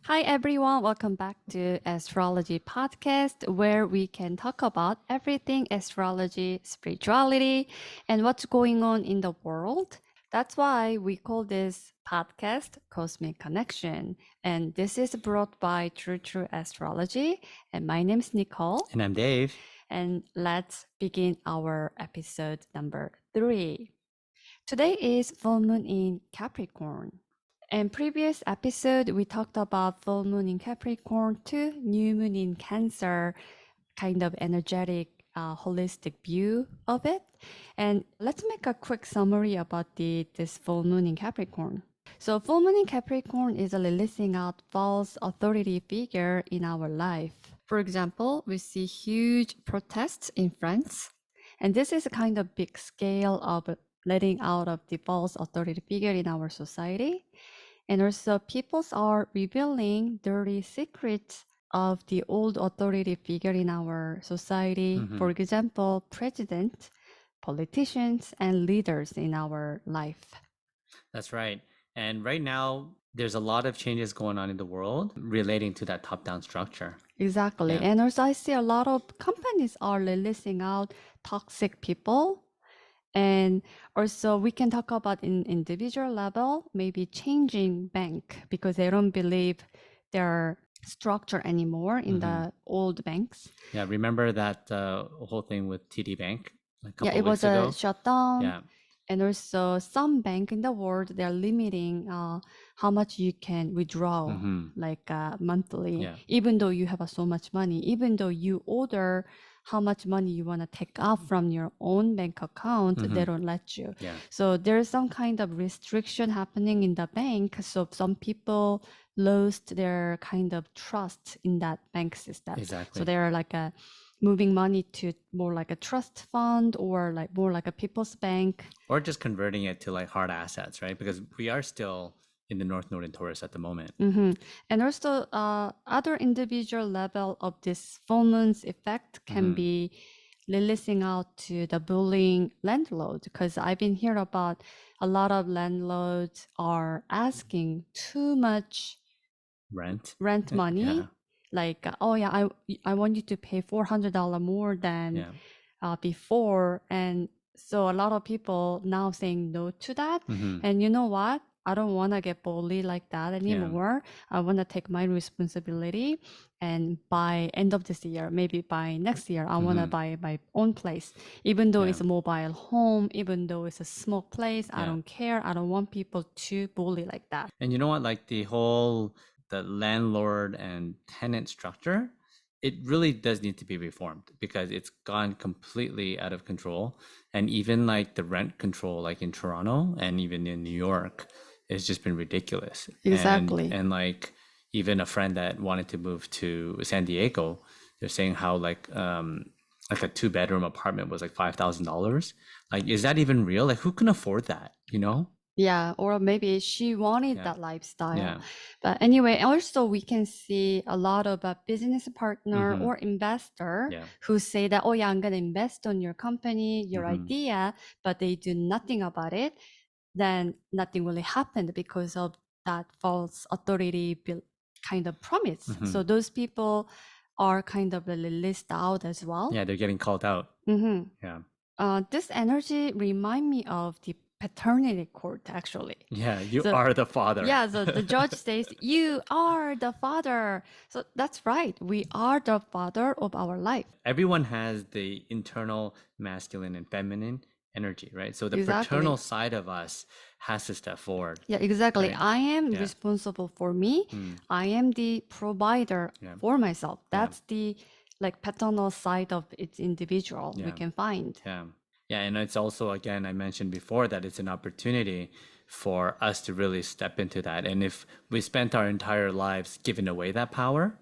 Hi everyone, welcome back to Astrology Podcast, where we can talk about everything astrology, spirituality, and what's going on in the world. That's why we call this podcast Cosmic Connection. And this is brought by True Astrology. And my name is Nicole. And I'm Dave. And let's begin our episode number 3. Today is full moon in Capricorn. In previous episode, we talked about full moon in Capricorn to new moon in Cancer, kind of energetic, holistic view of it. And let's make a quick summary about this full moon in Capricorn. So full moon in Capricorn is releasing out false authority figure in our life. For example, we see huge protests in France. And this is a kind of big scale of letting out of the false authority figure in our society. And also peoples are revealing dirty secrets of the old authority figure in our society. For example, president, politicians, and leaders in our life. That's right. And right now, there's a lot of changes going on in the world relating to that top-down structure. Exactly. Yeah. And also I see a lot of companies are releasing out toxic people. And also we can talk about in individual level, maybe changing bank because they don't believe their structure anymore in the old banks. Yeah, remember that whole thing with TD Bank a couple Yeah, it weeks was ago? a shutdown. Yeah. And also some bank in the world, they're limiting how much you can withdraw like monthly, Yeah. even though you have so much money, even though you order how much money you want to take out from your own bank account, they don't let you. Yeah. So there's some kind of restriction happening in the bank. So some people lost their kind of trust in that bank system. Exactly. So they're like moving money to more like a trust fund or like more like a people's bank. Or just converting it to like hard assets, right? Because we are still in the North Node in Taurus at the moment. And also other individual level of this full moon's effect can be releasing out to the bullying landlord, because I've been hearing about a lot of landlords are asking too much rent money. Yeah. Like, oh yeah, I want you to pay $400 more than before. And so a lot of people now saying no to that. And you know what? I don't want to get bullied like that anymore. I want to take my responsibility. And by end of this year, maybe by next year, I want to buy my own place. Even though it's a mobile home, even though it's a small place, I don't care. I don't want people to bully like that. And you know what? Like the landlord and tenant structure, it really does need to be reformed because it's gone completely out of control. And even like the rent control, like in Toronto and even in New York, it's just been ridiculous. Exactly. And like even a friend that wanted to move to San Diego, they're saying how like a 2-bedroom apartment was like $5,000. Like, is that even real? Like, who can afford that? You know? Yeah, or maybe she wanted that lifestyle. Yeah. But anyway, also we can see a lot of business partner or investor who say that, oh yeah, I'm going to invest on your company, your idea, but they do nothing about it. Then nothing really happened because of that false authority kind of promise. So those people are kind of really listed out as well. Yeah, they're getting called out. Yeah. This energy remind me of the paternity court, actually. Yeah, you are the father. Yeah, so the judge says, you are the father. So that's right. We are the father of our life. Everyone has the internal masculine and feminine energy, right? So the paternal side of us has to step forward. Yeah, exactly. Right? I am responsible for me. I am the provider for myself. That's the like paternal side of its individual we can find. Yeah, and it's also, again, I mentioned before that it's an opportunity for us to really step into that. And if we spent our entire lives giving away that power,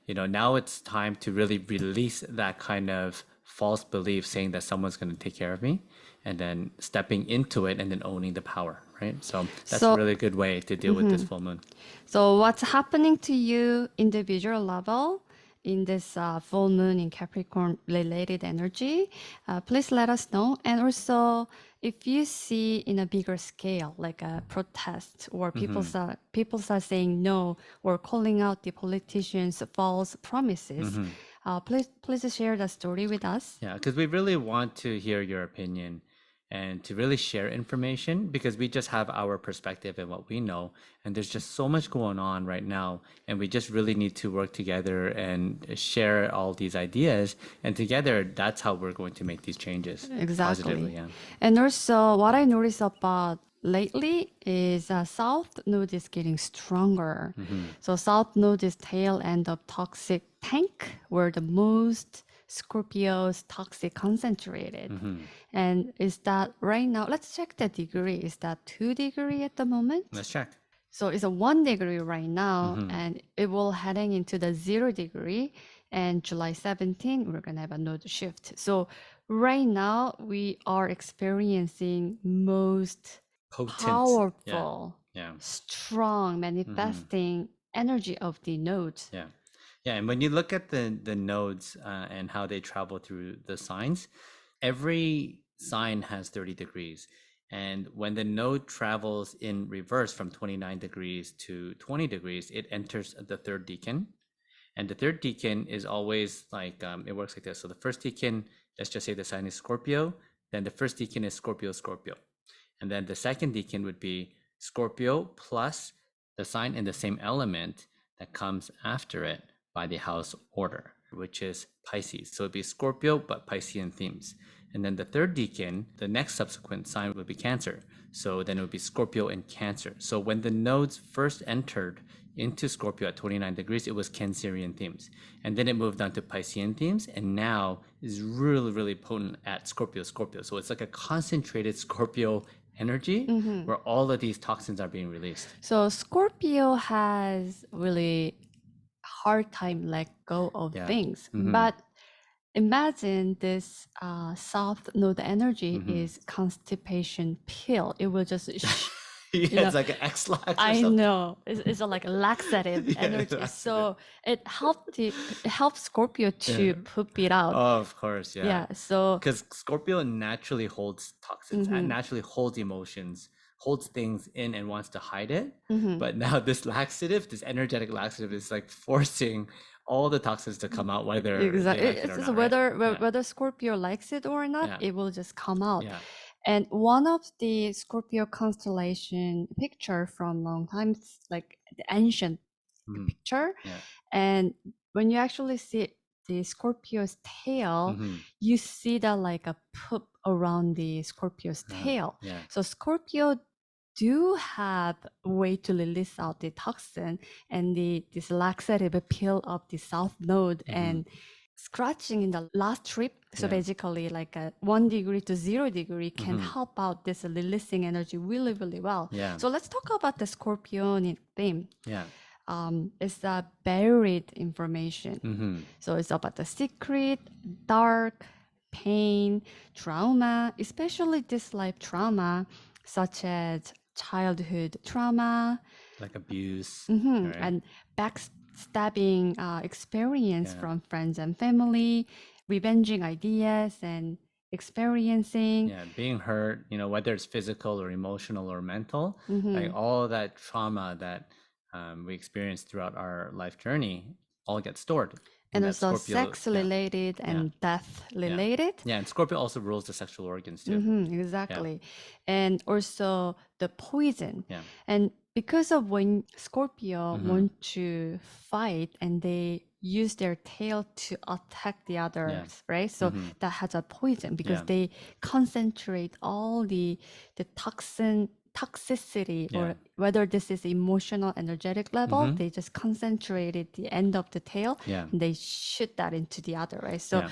you know, now it's time to really release that kind of false belief saying that someone's going to take care of me, and then stepping into it and then owning the power, right? So that's a really good way to deal with this full moon. So what's happening to you individual level in this full moon in Capricorn related energy, please let us know. And also if you see in a bigger scale, like a protest, or people start saying no, or calling out the politicians' false promises, please share the story with us. Yeah, because we really want to hear your opinion and to really share information because we just have our perspective and what we know. And there's just so much going on right now. And we just really need to work together and share all these ideas. And together, that's how we're going to make these changes positively. Exactly. Yeah. And also, what I noticed about lately is South Node is getting stronger. So South Node is tail end of toxic tank, where the most Scorpio's toxic concentrated. And is that right now? Let's check the degree. Is that 2 degree at the moment? Let's check. So it's a 1 degree right now, and it will heading into the 0 degree. And July 17, we're gonna have a node shift. So right now we are experiencing most Potent. powerful, Yeah. strong manifesting energy of the nodes. Yeah. Yeah. And when you look at the nodes and how they travel through the signs, every sign has 30 degrees. And when the node travels in reverse from 29 degrees to 20 degrees, it enters the third decan. And the third decan is always like, it works like this. So the first decan, let's just say the sign is Scorpio. Then the first decan is Scorpio, Scorpio. And then the second decan would be Scorpio plus the sign in the same element that comes after it by the house order, which is Pisces. So it'd be Scorpio, but Piscean themes. And then the third decan, the next subsequent sign would be Cancer. So then it would be Scorpio and Cancer. So when the nodes first entered into Scorpio at 29 degrees, it was Cancerian themes. And then it moved on to Piscean themes, and now is really, really potent at Scorpio, Scorpio. So it's like a concentrated Scorpio energy where all of these toxins are being released. So Scorpio has really hard time let go of things, but imagine this South Node energy is constipation pill. It will just It's like an X-Lax or I something. know it's a, like a laxative energy. laxative. So it helps Scorpio to poop it out. Oh, of course, Yeah. So because Scorpio naturally holds toxins and naturally holds emotions, holds things in and wants to hide it. But now this laxative, this energetic laxative, is like forcing all the toxins to come out, whether exactly, they like it or it's not, whether right? whether Scorpio likes it or not, Yeah. it will just come out. Yeah. And one of the Scorpio constellation picture from long time, like the ancient picture, and when you actually see the Scorpio's tail, you see that like a poop around the Scorpio's tail. Yeah. So Scorpio do have a way to release out the toxin and this laxative pill of the south node and scratching in the last trip. So basically like a 1 degree to 0 degree can help out this releasing energy really, really well. Yeah. So let's talk about the Scorpionic theme. Yeah. It's the buried information. So it's about the secret, dark, pain, trauma, especially this life trauma, such as childhood trauma, like abuse, right? And backstabbing experience from friends and family, revenging ideas and experiencing. Yeah, being hurt, whether it's physical or emotional or mental, like all that trauma that we experience throughout our life journey all gets stored. And also sex related and death related. Yeah, and Scorpio also rules the sexual organs too. Exactly. And also the poison. Yeah. And because of when Scorpio want to fight and they use their tail to attack the others, right? So that has a poison because they concentrate all the toxicity or whether this is emotional energetic level, they just concentrated the end of the tail and they shoot that into the other, right? So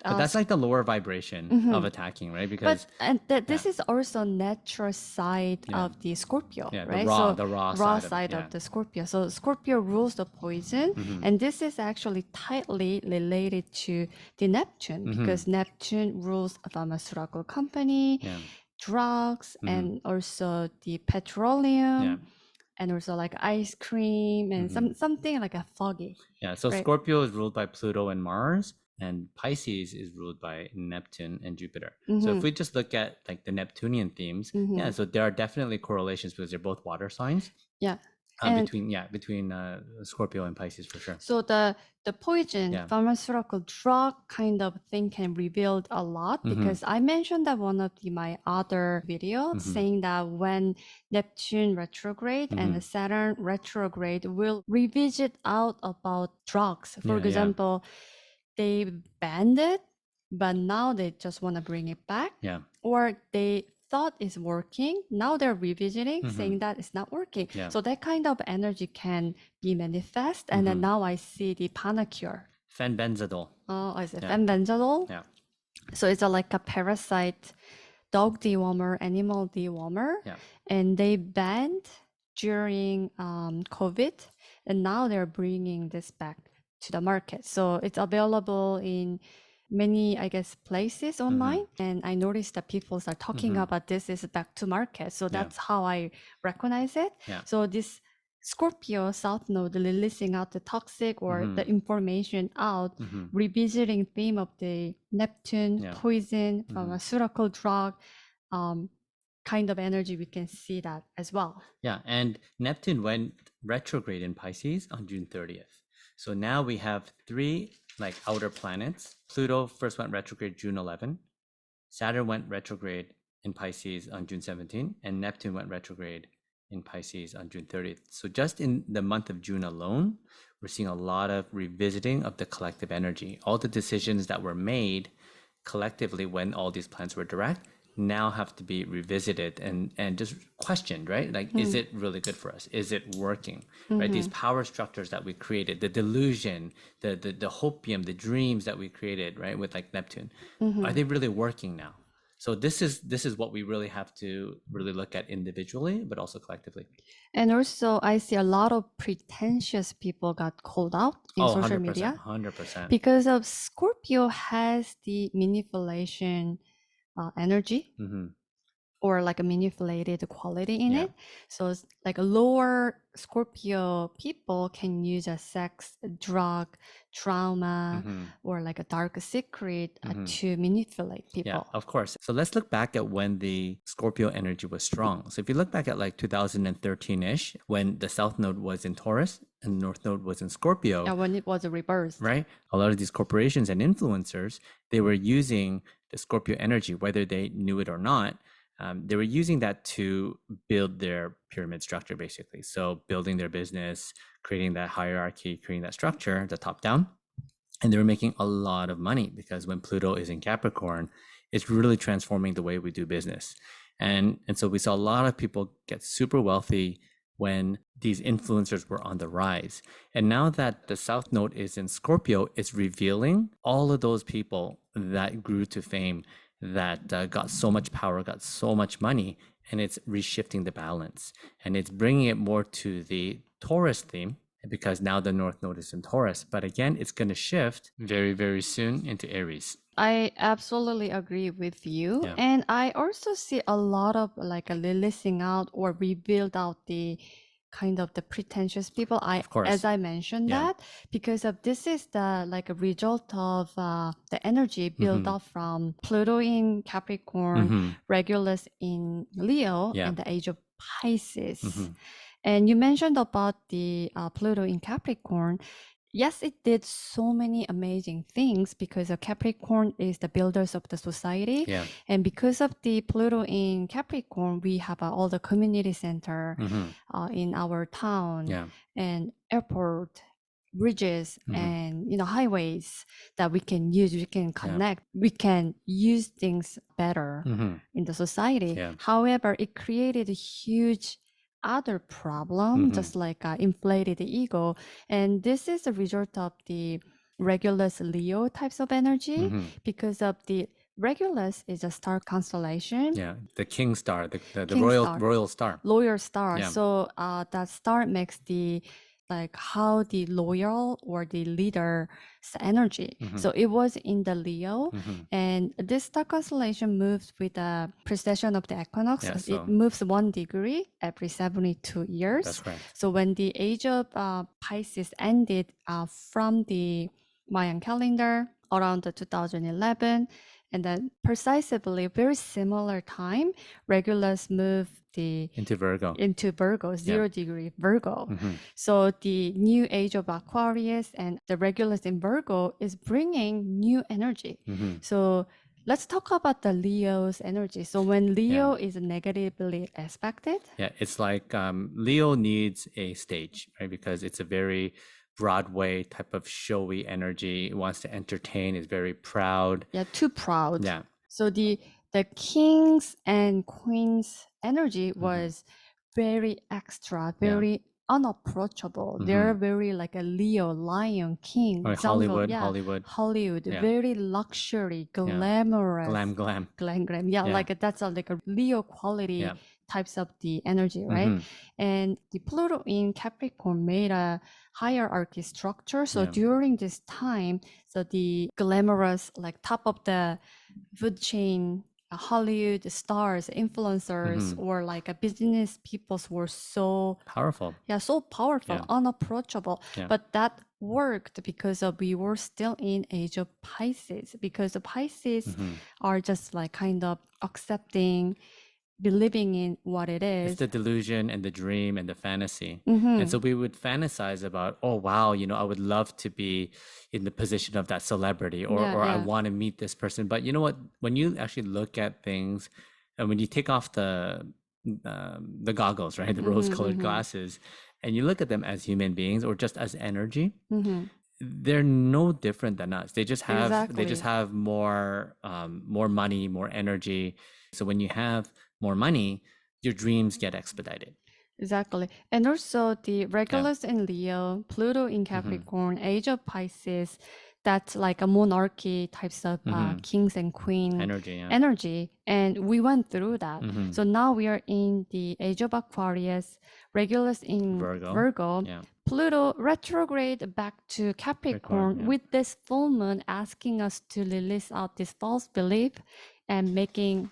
but that's like the lower vibration of attacking, right? Because this is also natural side of the Scorpio, right? The raw side of the Scorpio. So Scorpio rules the poison, and this is actually tightly related to the Neptune because Neptune rules a pharmaceutical company, drugs, and also the petroleum. And also like ice cream and something like a foggy. Yeah, so Scorpio is ruled by Pluto and Mars, and Pisces is ruled by Neptune and Jupiter. So Mm-hmm. if we just look at like the Neptunian themes, Mm-hmm. so there are definitely correlations because they're both water signs. Yeah. And between Scorpio and Pisces for sure. so the poison Yeah. pharmaceutical drug kind of thing can reveal a lot, because I mentioned that one of my other videos saying that when Neptune retrograde and the Saturn retrograde will revisit out about drugs. For example, they banned it, but now they just want to bring it back. Yeah. Or they thought it's working, now they're revisiting, saying that it's not working. Yeah. So that kind of energy can be manifest. And then now I see the Panacure. Fenbenzidol. Oh, is it fenbenzidol? Yeah. So it's like a parasite dog dewormer, animal dewormer. Yeah. And they banned during COVID. And now they're bringing this back to the market. So it's available in many, I guess, places online. And I noticed that people are talking about this is back to market. So that's how I recognize it. Yeah. So this Scorpio South Node releasing out the toxic or the information out, revisiting theme of the Neptune, poison, pharmaceutical drug, kind of energy, we can see that as well. Yeah, and Neptune went retrograde in Pisces on June 30th. So now we have three like outer planets. Pluto first went retrograde June 11. Saturn went retrograde in Pisces on June 17, and Neptune went retrograde in Pisces on June 30th. So just in the month of June alone, we're seeing a lot of revisiting of the collective energy. All the decisions that were made collectively when all these planets were direct now have to be revisited and just questioned, right? Like, is it really good for us? Is it working? Right? These power structures that we created, the delusion, the hopium, the dreams that we created, right? With like Neptune, are they really working now? So this is what we really have to really look at individually, but also collectively. And also, I see a lot of pretentious people got called out in social 100%, media 100%. because of Scorpio has the manipulation energy, or like a manipulated quality in it. So it's like a lower Scorpio people can use a sex, drug, trauma, or like a dark secret to manipulate people. Yeah, of course. So let's look back at when the Scorpio energy was strong. So if you look back at like 2013-ish, when the South Node was in Taurus and the North Node was in Scorpio. Yeah, when it was reversed. Right? A lot of these corporations and influencers, they were using the Scorpio energy, whether they knew it or not. They were using that to build their pyramid structure, basically. So building their business, creating that hierarchy, creating that structure, the top down. And they were making a lot of money because when Pluto is in Capricorn, it's really transforming the way we do business. And so we saw a lot of people get super wealthy when these influencers were on the rise. And now that the South Node is in Scorpio, it's revealing all of those people that grew to fame, that got so much power, got so much money, and it's reshifting the balance. And it's bringing it more to the Taurus theme, because now the North Node is in Taurus. But again, it's going to shift very, very soon into Aries. I absolutely agree with you. Yeah. And I also see a lot of like a releasing out or rebuild out the kind of the pretentious people. As I mentioned that, because of this is the like a result of the energy built up from Pluto in Capricorn, Regulus in Leo, and the age of Pisces. And you mentioned about the Pluto in Capricorn. Yes, it did so many amazing things because Capricorn is the builders of the society. Yeah. And because of the Pluto in Capricorn, we have all the community center in our town and airport, bridges, and highways that we can use, we can connect, we can use things better in the society. Yeah. However, it created a huge other problem, just like inflated ego. And this is a result of the Regulus Leo types of energy because of the Regulus is a star constellation. Yeah, the king star, the King royal star. royal star. Loyal star. Yeah. So that star makes the like how the loyal or the leader's energy. So it was in the Leo, and this star constellation moves with the precession of the equinox. Yeah, so it moves 1 degree every 72 years. That's right. So when the age of Pisces ended from the Mayan calendar around the 2011. And then precisely very similar time, Regulus moved Into Virgo. into Virgo, Yeah. 0 degree Virgo. Mhm. So the new age of Aquarius and the Regulus in Virgo is bringing new energy. Mhm. So let's talk about the Leo's energy. So when Leo is negatively aspected, Yeah, it's like Leo needs a stage, right? Because it's a very Broadway type of showy energy. It wants to entertain, is very proud. yeah, too proud. Yeah. So the kings and queens energy Mm-hmm. was very extra, Yeah. very unapproachable. Mhm. They're very like a Leo, lion, king, Or jungle, Hollywood. Yeah. very luxury, glamorous, Glam. Yeah, Yeah. like that's like a Leo quality Yeah. types of the energy, right? Mhm. And the Pluto in Capricorn made a hierarchy structure. So Yeah. during this time, so the glamorous, like top of the food chain, Hollywood stars, influencers, Mhm. or like a business peoples were so Powerful. so powerful, Yeah. unapproachable. Yeah. But that worked because we were still in age of Pisces, because the Pisces Mhm. are just like kind of accepting, believing in what it It's is. the delusion and the dream and the fantasy. Mhm. And so we would fantasize about, oh, wow, I would love to be in the position of that celebrity, or, Yeah, or I yeah. want to meet this person. But you know what? When you actually look at things and when you take off the goggles, right, the rose-colored glasses, and you look at them as human beings or just as energy, Mhm. they're no different than us. They just have Exactly. more money, more energy. So when you have more money, your dreams get expedited. Exactly. And also the Yeah. Regulus in Leo, Pluto in Mhm. Capricorn, Age of Pisces, that's like a monarchy types of Mhm. kings and queen Energy. Yeah. energy. And we went through that. Mhm. So now we are in the Age of Aquarius, Regulus in Virgo, Yeah. Pluto retrograde back to Capricorn Yeah. with this full moon asking us to release out this false belief and making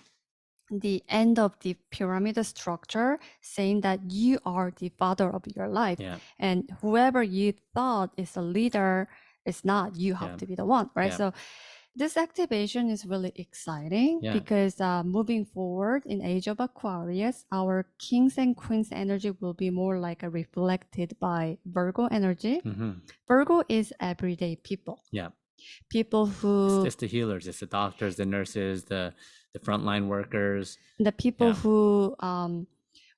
the end of the pyramid structure, saying that you are the father of your life. Yeah. And whoever you thought is a leader is not. You have Yeah. to be the one, right? Yeah. So this activation is really exciting Yeah. because moving forward in Age of Aquarius, our kings and queens energy will be more like a reflected by Virgo energy. Mhm. Virgo is everyday people. Yeah. People who It's the healers, it's the doctors, the nurses, the frontline workers. the people Yeah. who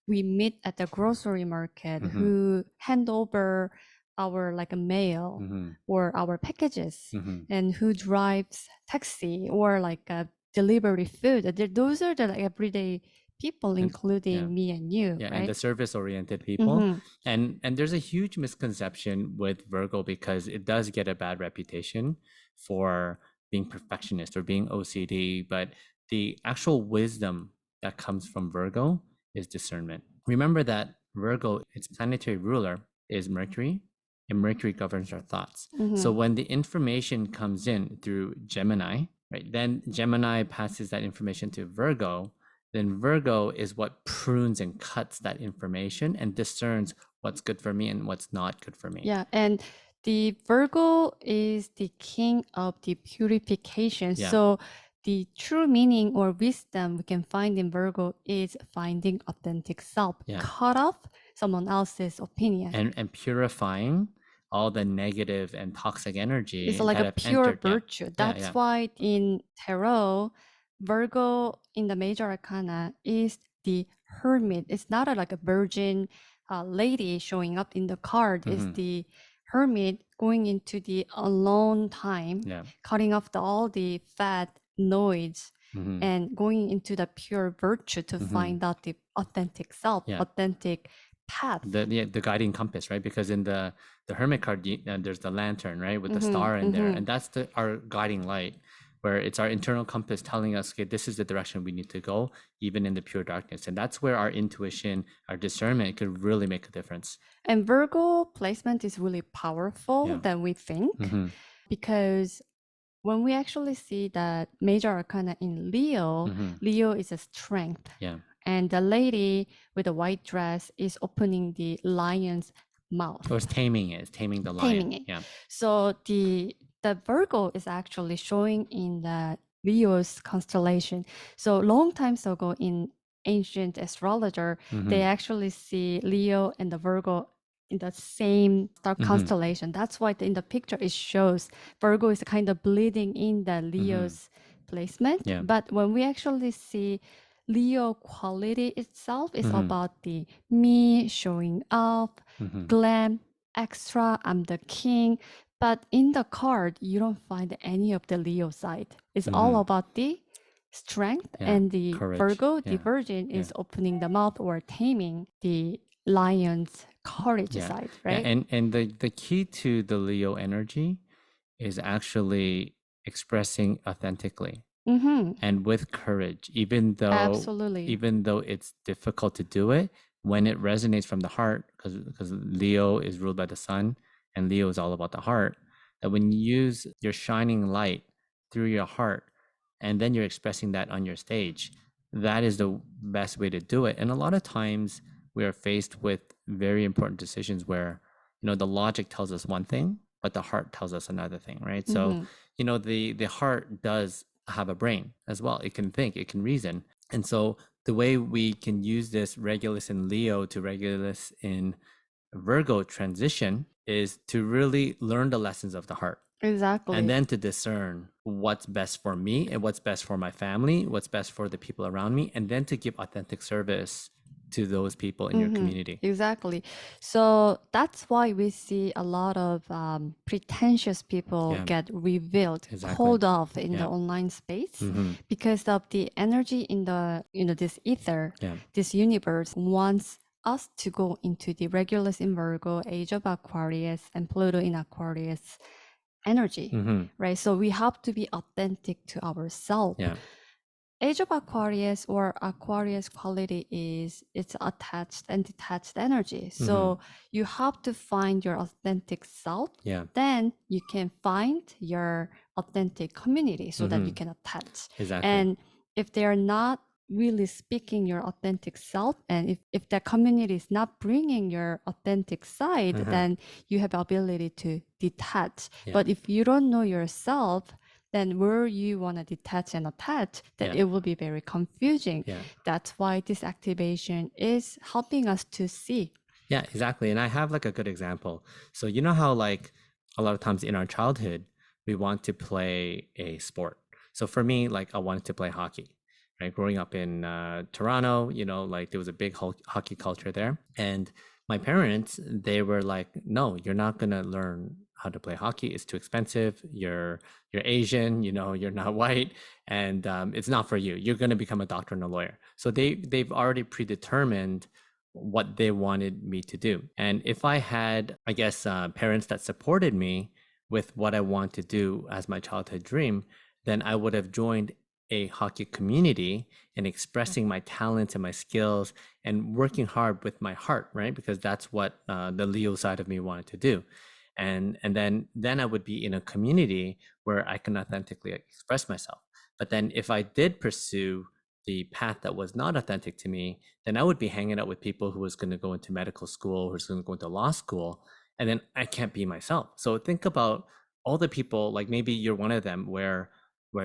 we meet at the grocery market, Mhm. who hand over our like a mail Mhm. or our packages, Mhm. and who drives taxi or like a delivery food. Those are the like, everyday people, including me and you, Yeah, right? and the service-oriented people. Mhm. And there's a huge misconception with Virgo because it does get a bad reputation for being perfectionist or being OCD, but the actual wisdom that comes from Virgo is discernment. Remember that Virgo, its planetary ruler is Mercury, and Mercury governs our thoughts. So Mhm. when the information comes in through Gemini, right, then Gemini passes that information to Virgo, then Virgo is what prunes and cuts that information and discerns what's good for me and what's not good for me. Yeah, and the Virgo is the king of the purification. Yeah. So the true meaning or wisdom we can find in Virgo is finding authentic self, Yeah. cut off someone else's opinion. And purifying all the negative and toxic energy It's like that a have pure entered. virtue. That's why in tarot, Virgo in the major arcana is the hermit. It's not like a virgin lady showing up in the card. It's the hermit going into the alone time, cutting off all the fat noise, and going into the pure virtue to find out the authentic self, authentic path. The guiding compass, right? Because in the hermit card, there's the lantern, right, with the star in there, and that's our guiding light, where it's our internal compass telling us, okay, this is the direction we need to go, even in the pure darkness. And that's where our intuition, our discernment could really make a difference. And Virgo placement is really powerful than we think, because when we actually see that major arcana in Leo, Leo is a strength. Yeah. And the lady with the white dress is opening the lion's mouth. Or it's taming it, it's taming the lion. Taming it. Yeah. So the the Virgo is actually showing in the Leo's constellation. So long times ago in ancient astrologer, they actually see Leo and the Virgo in the same star constellation. That's why in the picture it shows Virgo is kind of bleeding in the Leo's placement. Yeah. But when we actually see Leo quality itself is about the me showing up, glam, extra, I'm the king. But in the card, you don't find any of the Leo side. It's all about the strength, and the Courage. Virgo, the Yeah. Virgin, is opening the mouth or taming the lion's courage side, right? And the key to the Leo energy is actually expressing authentically and with courage, even Absolutely. though it's difficult to do it when it resonates from the heart, because Leo is ruled by the sun and Leo is all about the heart. That when you use your shining light through your heart and then you're expressing that on your stage, that is the best way to do it. And a lot of times we are faced with very important decisions where, you know, the logic tells us one thing, but the heart tells us another thing, right? So, you know, the heart does have a brain as well. It can think, it can reason. And so the way we can use this Regulus in Leo to Regulus in Virgo transition is to really learn the lessons of the heart. Exactly. And then to discern what's best for me and what's best for my family, what's best for the people around me, and then to give authentic service to those people in your community. Exactly. So that's why we see a lot of pretentious people get revealed, called off in the online space because of the energy in the, you know, this ether, this universe wants us to go into the Regulus in Virgo, age of Aquarius, and Pluto in Aquarius energy, right? So we have to be authentic to ourselves. Age of Aquarius or Aquarius quality is it's attached and detached energy. So you have to find your authentic self. Then you can find your authentic community so that you can attach. Exactly. And if they're not really speaking your authentic self, and if the community is not bringing your authentic side, then you have ability to detach. But if you don't know yourself, then where you want to detach and attach, then it will be very confusing. That's why this activation is helping us to see. Yeah, exactly. And I have like a good example. So you know how like a lot of times in our childhood, we want to play a sport. So for me, like I wanted to play hockey, right? Growing up in Toronto, you know, like there was a big hockey culture there. And my parents, they were like, no, you're not going to learn how to play hockey. It's too expensive. You're Asian, you know, you're not white, and it's not for you. You're going to become a doctor and a lawyer. So they've already predetermined what they wanted me to do. And if I had, I guess, parents that supported me with what I want to do as my childhood dream, then I would have joined a hockey community and expressing my talents and my skills and working hard with my heart, right? Because that's what the Leo side of me wanted to do. And then I would be in a community where I can authentically express myself. But then if I did pursue the path that was not authentic to me, then I would be hanging out with people who was going to go into medical school, who was going to go into law school, and then I can't be myself. So think about all the people, like maybe you're one of them, where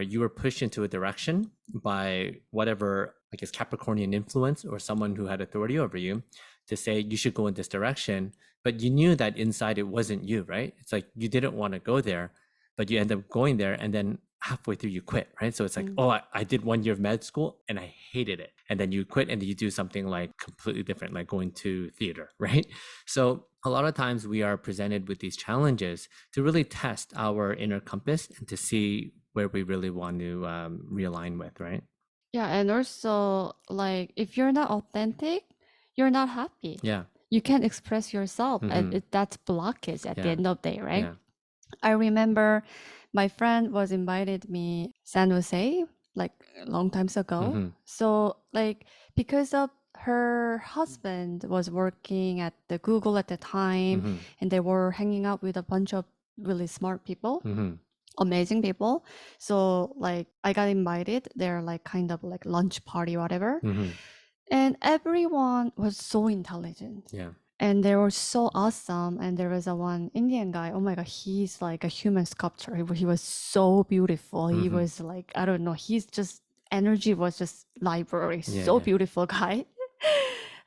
you were pushed into a direction by whatever, I guess, Capricornian influence or someone who had authority over you to say you should go in this direction, but you knew that inside it wasn't you, right? It's like you didn't want to go there, but you end up going there, and then halfway through you quit, right? So it's like, oh, I did 1 year of med school and I hated it. And then you quit and you do something like completely different, like going to theater, right? So a lot of times we are presented with these challenges to really test our inner compass and to see where we really want to realign with, right? Yeah, and also like if you're not authentic, you're not happy. Yeah. You can't express yourself, and that's blockage at the Yeah. end of the day, right? Yeah. I remember my friend was invited me San Jose like a long times ago. So like because of her husband was working at the Google at the time, and they were hanging out with a bunch of really smart people, amazing people. So like I got invited. They're like kind of like lunch party, whatever. And everyone was so intelligent. Yeah. and they were so awesome. And there was a one Indian guy. Oh my god, he's like a human sculpture. He was so beautiful. He Mm-hmm. was like, I don't know. He's just energy was just library. Yeah, So yeah. beautiful guy.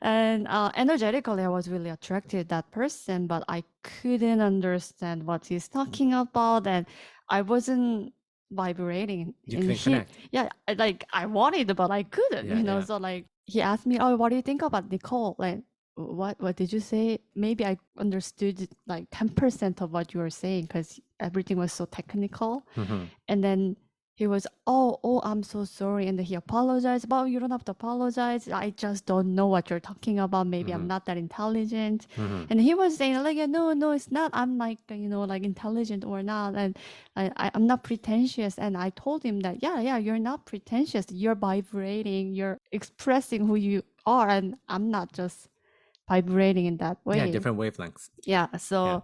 And energetically, I was really attracted to that person, but I couldn't understand what he's talking about, and I wasn't vibrating. You And couldn't he, connect. yeah, like I wanted, but I couldn't. Yeah, yeah. So like he asked me, "Oh, what do you think about Nicole?" Like, what did you say? Maybe I understood like 10% of what you were saying because everything was so technical. Mm-hmm. And then he was, oh, I'm so sorry. And then he apologized. But you don't have to apologize. I just don't know what you're talking about. Maybe I'm Mm-hmm. not that intelligent. Mm-hmm. And he was saying like, yeah, no, it's not. I'm like, like intelligent or not. And I'm not pretentious. And I told him that, yeah, you're not pretentious. You're vibrating. You're expressing who you are. And I'm not just vibrating in that Yeah, way. different wavelengths. Yeah. Yeah. So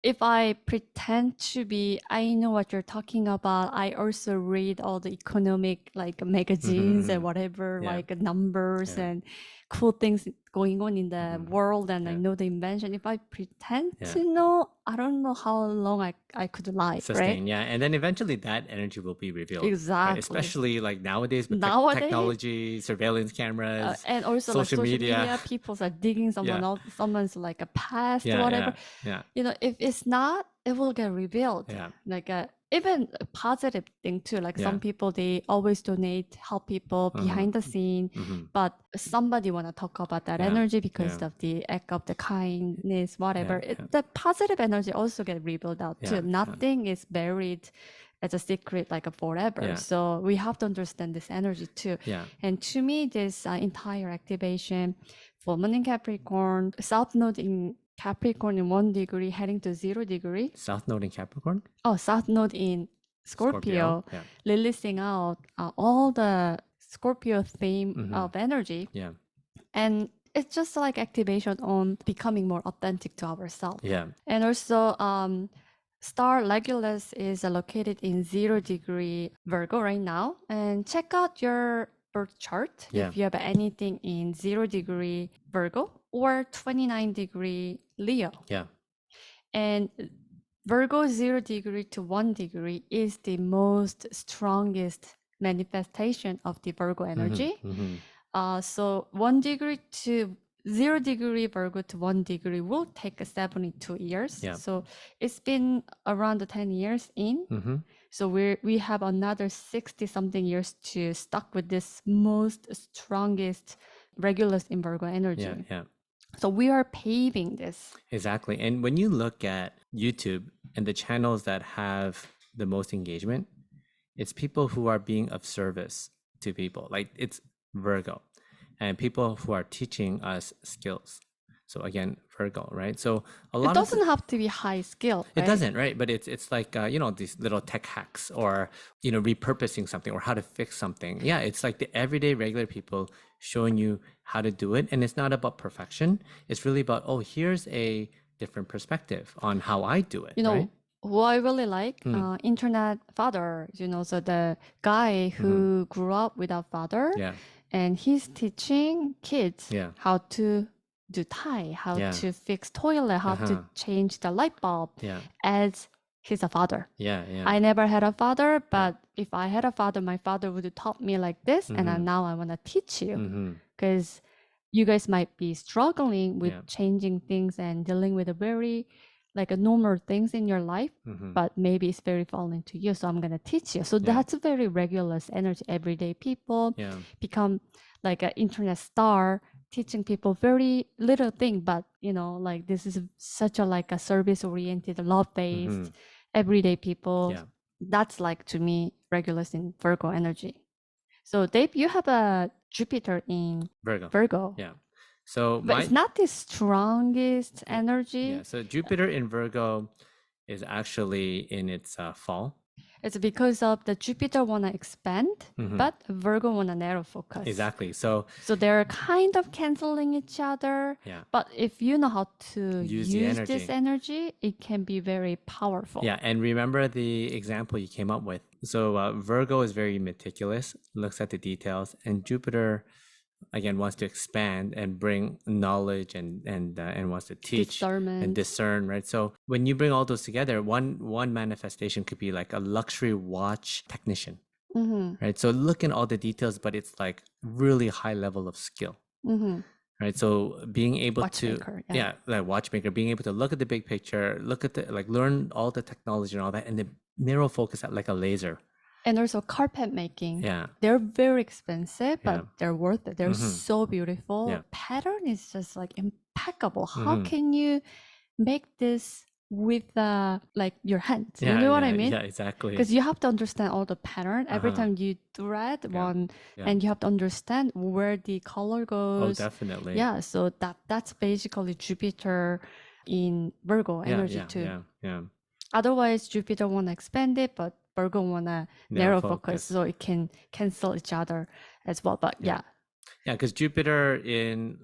if I pretend to be, I know what you're talking about. I also read all the economic like magazines and Mm-hmm. whatever, Yeah. like numbers Yeah. and cool things going on in the Mm-hmm. world, and I Yeah. know the invention. If I pretend Yeah. to know, I don't know how long I could lie, right? Sustain, yeah. And then eventually that energy will be revealed. Right? Exactly. Especially like nowadays with Nowadays, technology, surveillance cameras, and also like social media. people are digging someone Yeah. out, someone's like a past, Yeah, whatever. yeah. If it's not, it will get revealed. Yeah. Like even a positive thing too. Like Yeah. some people, they always donate, help people behind the scene, Mm-hmm. but somebody want to talk about that Yeah. energy because Yeah. of the act of the kindness, whatever. Yeah, yeah. The positive energy also get revealed out too. Yeah, Nothing is buried as a secret like a forever. Yeah. So we have to understand this energy too. Yeah. And to me, this entire activation, full moon in Capricorn, South Node in Capricorn in 1 degree, heading to 0 degree. South Node in Capricorn? Oh, South Node in Scorpio, Yeah. releasing out all the Scorpio theme Mm-hmm. of energy. Yeah. And it's just like activation on becoming more authentic to ourselves. Yeah. And also, Star Regulus is located in 0 degree Virgo right now. And check out your birth chart Yeah. if you have anything in 0 degree Virgo or 29 degree Leo. Yeah. And Virgo 0 degree to 1 degree is the most strongest manifestation of the Virgo energy. Mm-hmm. So 1 degree to 0 degree Virgo to 1 degree will take 72 years. Yeah. So it's been around 10 years in. Mm-hmm. So we have another 60 something years to stuck with this most strongest Regulus in Virgo energy. Yeah. Yeah. So we are paving this. Exactly. And when you look at YouTube and the channels that have the most engagement, it's people who are being of service to people. Like it's Virgo and people who are teaching us skills. So again, Virgo, right? So a lot it doesn't have to be high skill. It right? doesn't, right? But it's like these little tech hacks or repurposing something or how to fix something. Yeah, it's like the everyday regular people showing you how to do it, and it's not about perfection. It's really about here's a different perspective on how I do it. Right? Who I really like, internet father. So the guy who grew up without father, and he's teaching kids how to do Thai, how to fix toilet, how to change the light bulb as he's a father. I never had a father, but if I had a father, my father would have taught me like this, and now I want to teach you because you guys might be struggling with changing things and dealing with a very like a normal things in your life, but maybe it's very foreign to you. So I'm going to teach you. So that's a very regular energy. Everyday people become like an internet star, teaching people very little thing, but like this is such a like a service oriented, love based, everyday people. That's like to me regular in Virgo energy. So Dave, you have a Jupiter in Virgo. Yeah. So but it's not the strongest energy. Yeah. So Jupiter in Virgo is actually in its fall. It's because of the Jupiter want to expand, but Virgo want to narrow focus. Exactly. So they're kind of canceling each other. Yeah. But if you know how to use this energy, it can be very powerful. Yeah. And remember the example you came up with. So Virgo is very meticulous, looks at the details, and Jupiter again wants to expand and bring knowledge and wants to teach and Discernment. discern, right? So when you bring all those together, one manifestation could be like a luxury watch technician, Mm-hmm. right? So look in all the details, but it's like really high level of skill, Mm-hmm. right? So being able Watchmaker, to, yeah. like watchmaker, being able to look at the big picture, look at the, like learn all the technology and all that, and then narrow focus at like a laser. And also carpet making. Yeah. They're very expensive, but Yeah. they're worth it. They're Mhm. so beautiful. Yeah. Pattern is just like impeccable. How Mhm. can you make this with like your hands? You Yeah, know what I yeah, mean? yeah, exactly. Because you have to understand all the pattern every Uh-huh. time you thread Yeah. one, Yeah. and you have to understand where the color Oh, goes. definitely. Yeah, so that's basically Jupiter in Virgo Yeah, energy yeah, too. yeah, yeah. Otherwise, Jupiter wanna expand it, but Virgo wanna narrow focus, so it can cancel each other as well. But Yeah. Yeah, because Jupiter in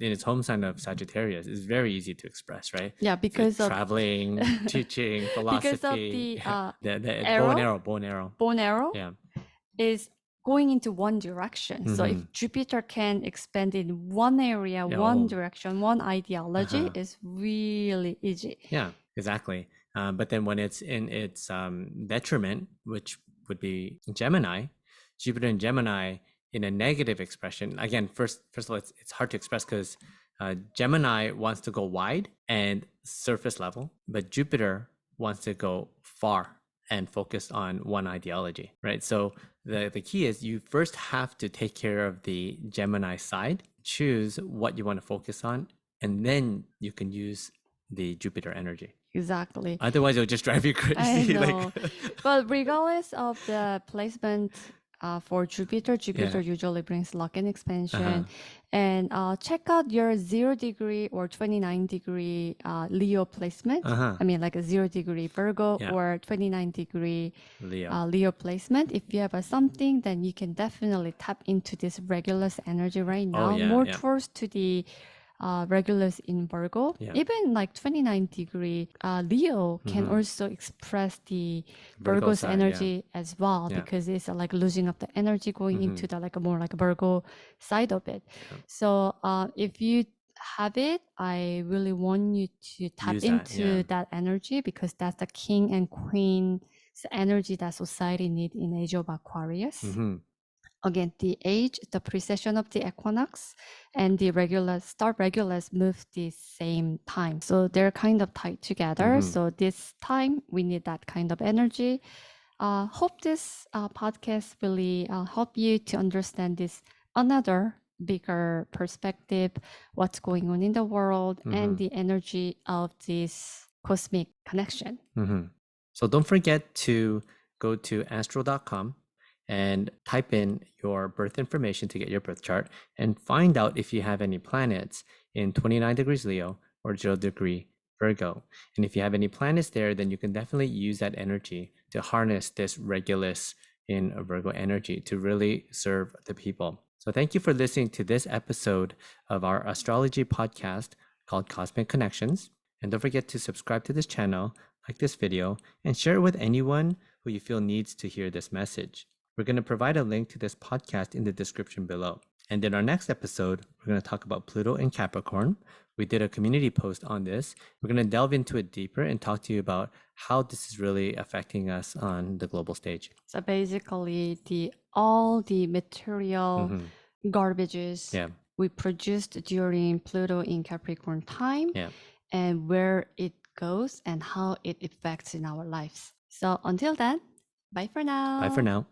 its home sign of Sagittarius is very easy to express, right? yeah, It's because of traveling, teaching, philosophy. because of the the arrow, bow and arrow. bone arrow Yeah. is going into one direction. So if Mhm. Jupiter can expand in one area, Yeah, one oh. direction, one ideology, Uh-huh. is really easy. Yeah, exactly. But then when it's in its detriment, which would be Gemini, Jupiter in Gemini in a negative expression. Again, first of all, it's hard to express because Gemini wants to go wide and surface level, but Jupiter wants to go far and focus on one ideology, right? So the key is you first have to take care of the Gemini side, choose what you want to focus on, and then you can use the Jupiter energy. Exactly. Otherwise, it'll just drive you I crazy. know. But regardless of the placement for Jupiter, Jupiter usually brings luck and expansion. And check out your 0 degree or 29 degree Leo placement. I mean, like a 0 degree Virgo or 29 degree Leo placement. If you have something, then you can definitely tap into this Regulus energy right now, more towards to the Regulus in Virgo. Even like 29 degree Leo can also express the Virgo's energy as well, because it's like losing up the energy going into the like a more like a Virgo side of it. So if you have it, I really want you to tap into that energy, because that's the king and queen's energy that society need in age of Aquarius. Again, the age, the precession of the equinox, and the regular star regulars move the same time. So they're kind of tied together. So this time we need that kind of energy. Hope this podcast really help you to understand this another bigger perspective, what's going on in the world, and the energy of this cosmic connection. So don't forget to go to astro.com and type in your birth information to get your birth chart and find out if you have any planets in 29 degrees Leo or 0 degree Virgo. And if you have any planets there, then you can definitely use that energy to harness this Regulus in Virgo energy to really serve the people. So thank you for listening to this episode of our astrology podcast called Cosmic Connections. And don't forget to subscribe to this channel, like this video, and share it with anyone who you feel needs to hear this message. We're going to provide a link to this podcast in the description below. And in our next episode, we're going to talk about Pluto in Capricorn. We did a community post on this. We're going to delve into it deeper and talk to you about how this is really affecting us on the global stage. So basically, all the material garbages we produced during Pluto in Capricorn time, and where it goes and how it affects in our lives. So until then, bye for now. Bye for now.